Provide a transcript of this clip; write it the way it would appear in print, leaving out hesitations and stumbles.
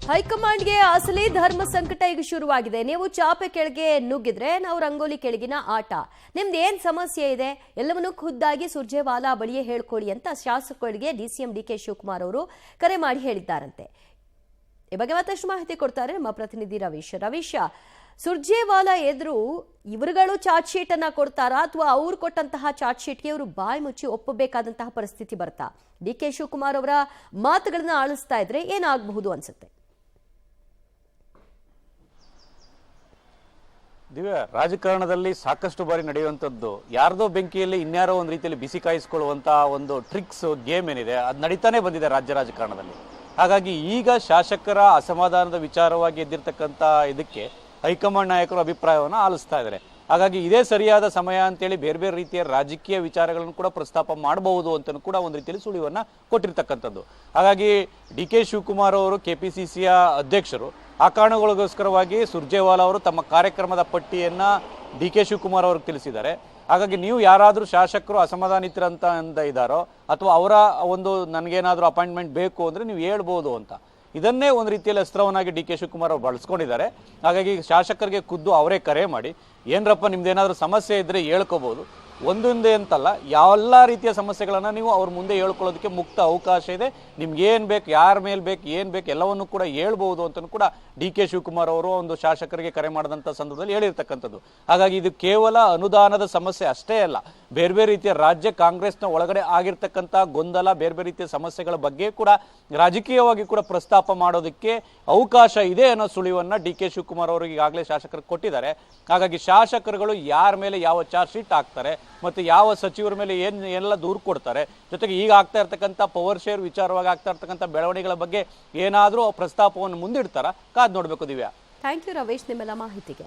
ಹೈಕಮಾಂಡ್ಗೆ ಅಸಲಿ ಧರ್ಮ ಸಂಕಟ ಈಗ ಶುರುವಾಗಿದೆ. ನೀವು ಚಾಪೆ ಕೆಳಗೆ ನುಗ್ಗಿದ್ರೆ ನಾವು ರಂಗೋಲಿ ಕೆಳಗಿನ ಆಟ. ನಿಮ್ದು ಏನ್ ಸಮಸ್ಯೆ ಇದೆ ಎಲ್ಲವನ್ನೂ ಖುದ್ದಾಗಿ ಸುರ್ಜೇವಾಲಾ ಬಳಿಯೇ ಹೇಳ್ಕೊಳ್ಳಿ ಅಂತ ಶಾಸಕರಿಗೆ ಡಿಸಿಎಂ ಡಿಕೆ ಶಿವಕುಮಾರ್ ಅವರು ಕರೆ ಮಾಡಿ ಹೇಳಿದ್ದಾರಂತೆ. ಈ ಬಗ್ಗೆ ಮತ್ತಷ್ಟು ಮಾಹಿತಿ ಕೊಡ್ತಾರೆ ನಮ್ಮ ಪ್ರತಿನಿಧಿ ರವೀಶ್. ಸುರ್ಜೇವಾಲಾ ಎದುರು ಇವರುಗಳು ಚಾರ್ಜ್ ಶೀಟ್ ಅನ್ನ ಕೊಡ್ತಾರಾ ಅಥವಾ ಅವ್ರು ಕೊಟ್ಟಂತಹ ಚಾರ್ಜ್ ಶೀಟ್ಗೆ ಇವರು ಬಾಯಿ ಮುಚ್ಚಿ ಒಪ್ಪಬೇಕಾದಂತಹ ಪರಿಸ್ಥಿತಿ ಬರ್ತಾ? ಡಿಕೆ ಶಿವಕುಮಾರ್ ಅವರ ಮಾತುಗಳನ್ನ ಆಲಿಸ್ತಾ ಇದ್ರೆ ಏನಾಗಬಹುದು ಅನ್ಸುತ್ತೆ? ದಿವ್ಯ, ರಾಜಕಾರಣದಲ್ಲಿ ಸಾಕಷ್ಟು ಬಾರಿ ನಡೆಯುವಂಥದ್ದು ಯಾರ್ದೋ ಬೆಂಕಿಯಲ್ಲಿ ಇನ್ಯಾರೋ ಒಂದು ರೀತಿಯಲ್ಲಿ ಬಿಸಿ ಕಾಯಿಸ್ಕೊಳ್ಳುವಂಥ ಒಂದು ಟ್ರಿಕ್ಸ್ ಗೇಮ್ ಏನಿದೆ ಅದು ನಡೀತಾನೆ ಬಂದಿದೆ ರಾಜ್ಯ ರಾಜಕಾರಣದಲ್ಲಿ. ಹಾಗಾಗಿ ಈಗ ಶಾಸಕರ ಅಸಮಾಧಾನದ ವಿಚಾರವಾಗಿ ಎದ್ದಿರ್ತಕ್ಕಂಥ ಇದಕ್ಕೆ ಹೈಕಮಾಂಡ್ ನಾಯಕರು ಅಭಿಪ್ರಾಯವನ್ನು ಆಲಿಸ್ತಾ ಇದ್ದಾರೆ. ಹಾಗಾಗಿ ಇದೇ ಸರಿಯಾದ ಸಮಯ ಅಂತೇಳಿ ಬೇರೆ ಬೇರೆ ರೀತಿಯ ರಾಜಕೀಯ ವಿಚಾರಗಳನ್ನು ಕೂಡ ಪ್ರಸ್ತಾಪ ಮಾಡಬಹುದು ಅಂತಲೂ ಕೂಡ ಒಂದು ರೀತಿಯಲ್ಲಿ ಸುಳಿವನ್ನು ಕೊಟ್ಟಿರ್ತಕ್ಕಂಥದ್ದು. ಹಾಗಾಗಿ ಡಿ ಕೆ ಶಿವಕುಮಾರ್ ಅವರು ಕೆಪಿಸಿಸಿಯ ಅಧ್ಯಕ್ಷರು ಆ ಕಾರಣಗಳಿಗೋಸ್ಕರವಾಗಿ ಸುರ್ಜೇವಾಲಾ ಅವರು ತಮ್ಮ ಕಾರ್ಯಕ್ರಮದ ಪಟ್ಟಿಯನ್ನು ಡಿ ಕೆ ಶಿವಕುಮಾರ್ ಅವ್ರಿಗೆ ತಿಳಿಸಿದ್ದಾರೆ. ಹಾಗಾಗಿ ನೀವು ಯಾರಾದರೂ ಶಾಸಕರು ಅಸಮಾಧಾನಿತರಂತ ಇದ್ದಾರೋ ಅಥವಾ ಅವರ ಒಂದು ನನಗೇನಾದರೂ ಅಪಾಯಿಂಟ್ಮೆಂಟ್ ಬೇಕು ಅಂದರೆ ನೀವು ಹೇಳ್ಬೋದು ಅಂತ ಇದನ್ನೇ ಒಂದು ರೀತಿಯಲ್ಲಿ ಅಸ್ತ್ರವನ್ನಾಗಿ ಡಿ ಕೆ ಶಿವಕುಮಾರ್ ಅವರು ಬಳಸ್ಕೊಂಡಿದ್ದಾರೆ. ಹಾಗಾಗಿ ಶಾಸಕರಿಗೆ ಖುದ್ದು ಅವರೇ ಕರೆ ಮಾಡಿ ಏನರಪ್ಪ ನಿಮ್ದೇನಾದರೂ ಸಮಸ್ಯೆ ಇದ್ದರೆ ಹೇಳ್ಕೋಬೋದು, ಒಂದೊಂದೇ ಅಂತಲ್ಲ ಎಲ್ಲ ರೀತಿಯ ಸಮಸ್ಯೆಗಳನ್ನು ನೀವು ಅವ್ರ ಮುಂದೆ ಹೇಳ್ಕೊಳ್ಳೋದಕ್ಕೆ ಮುಕ್ತ ಅವಕಾಶ ಇದೆ. ನಿಮ್ಗೆ ಏನು ಬೇಕು, ಯಾರ ಮೇಲೆ ಬೇಕು, ಏನು ಬೇಕು ಎಲ್ಲವನ್ನು ಕೂಡ ಹೇಳ್ಬೋದು ಅಂತಲೂ ಕೂಡ ಡಿ ಕೆ ಶಿವಕುಮಾರ್ ಅವರು ಒಂದು ಶಾಸಕರಿಗೆ ಕರೆ ಮಾಡಿದಂಥ ಸಂದರ್ಭದಲ್ಲಿ ಹೇಳಿರ್ತಕ್ಕಂಥದ್ದು. ಹಾಗಾಗಿ ಇದು ಕೇವಲ ಅನುದಾನದ ಸಮಸ್ಯೆ ಅಷ್ಟೇ ಅಲ್ಲ, ಬೇರೆ ಬೇರೆ ರೀತಿಯ ರಾಜ್ಯ ಕಾಂಗ್ರೆಸ್ನ ಒಳಗಡೆ ಆಗಿರ್ತಕ್ಕಂಥ ಗೊಂದಲ, ಬೇರೆ ಬೇರೆ ರೀತಿಯ ಸಮಸ್ಯೆಗಳ ಬಗ್ಗೆ ಕೂಡ ರಾಜಕೀಯವಾಗಿ ಕೂಡ ಪ್ರಸ್ತಾಪ ಮಾಡೋದಕ್ಕೆ ಅವಕಾಶ ಇದೆ ಅನ್ನೋ ಸುಳಿವನ್ನು ಡಿ ಕೆ ಶಿವಕುಮಾರ್ ಅವರಿಗೆ ಈಗಾಗಲೇ ಶಾಸಕರಿಗೆ ಕೊಟ್ಟಿದ್ದಾರೆ. ಹಾಗಾಗಿ ಶಾಸಕರುಗಳು ಯಾರ ಮೇಲೆ ಯಾವ ಚಾರ್ಜ್ ಶೀಟ್ ಹಾಕ್ತಾರೆ ಮತ್ತು ಯಾವ ಸಚಿವರ ಮೇಲೆ ಏನೆಲ್ಲ ದೂರು ಕೊಡ್ತಾರೆ, ಜೊತೆಗೆ ಈಗ ಆಗ್ತಾ ಇರ್ತಕ್ಕಂಥ ಪವರ್ ಶೇರ್ ವಿಚಾರವಾಗಿ ಆಗ್ತಾ ಇರ್ತಕ್ಕಂಥ ಬೆಳವಣಿಗೆಗಳ ಬಗ್ಗೆ ಏನಾದರೂ ಪ್ರಸ್ತಾಪವನ್ನು ಮುಂದಿಡ್ತಾರ ಕಾದ್ ನೋಡಬೇಕು. ದಿವ್ಯಾ, ಥ್ಯಾಂಕ್ ಯು ರವೀಶ್ ನಿಮ್ಮೆಲ್ಲ ಮಾಹಿತಿಗೆ.